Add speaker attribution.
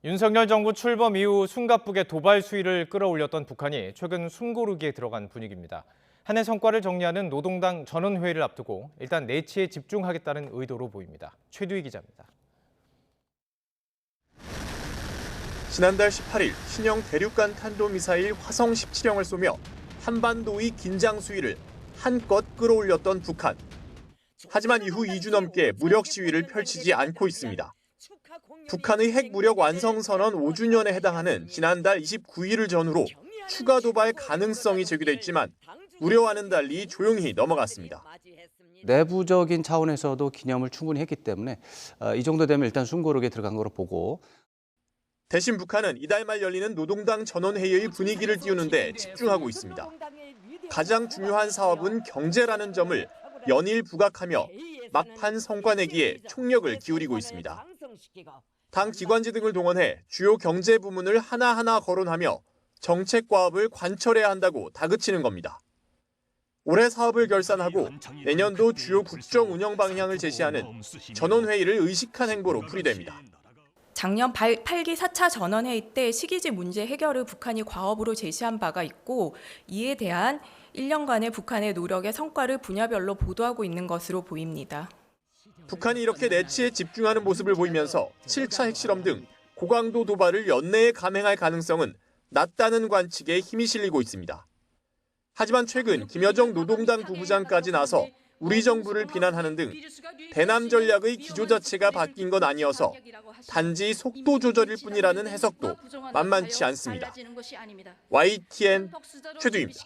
Speaker 1: 윤석열 정부 출범 이후 숨가쁘게 도발 수위를 끌어올렸던 북한이 최근 숨고르기에 들어간 분위기입니다. 한 해 성과를 정리하는 노동당 전원회의를 앞두고 일단 내치에 집중하겠다는 의도로 보입니다. 최두희 기자입니다.
Speaker 2: 지난달 18일 신형 대륙간 탄도미사일 화성 17형을 쏘며 한반도의 긴장 수위를 한껏 끌어올렸던 북한. 하지만 이후 2주 넘게 무력 시위를 펼치지 않고 있습니다. 북한의 핵무력 완성선언 5주년에 해당하는 지난달 29일을 전후로 추가 도발 가능성이 제기됐지만 우려와는 달리 조용히 넘어갔습니다.
Speaker 3: 내부적인 차원에서도 기념을 충분히 했기 때문에 이 정도 되면 일단 숨고르기에 들어간 거로 보고.
Speaker 2: 대신 북한은 이달 말 열리는 노동당 전원회의의 분위기를 띄우는 데 집중하고 있습니다. 가장 중요한 사업은 경제라는 점을 연일 부각하며 막판 성과 내기에 총력을 기울이고 있습니다. 당 기관지 등을 동원해 주요 경제 부문을 하나하나 거론하며 정책 과업을 관철해야 한다고 다그치는 겁니다. 올해 사업을 결산하고 내년도 주요 국정 운영 방향을 제시하는 전원회의를 의식한 행보로 풀이됩니다.
Speaker 4: 작년 8기 4차 전원회의 때 시기지 문제 해결을 북한이 과업으로 제시한 바가 있고 이에 대한 1년간의 북한의 노력의 성과를 분야별로 보도하고 있는 것으로 보입니다.
Speaker 2: 북한이 이렇게 내치에 집중하는 모습을 보이면서 7차 핵실험 등 고강도 도발을 연내에 감행할 가능성은 낮다는 관측에 힘이 실리고 있습니다. 하지만 최근 김여정 노동당 부부장까지 나서 우리 정부를 비난하는 등 대남 전략의 기조 자체가 바뀐 건 아니어서 단지 속도 조절일 뿐이라는 해석도 만만치 않습니다. YTN 최두희입니다.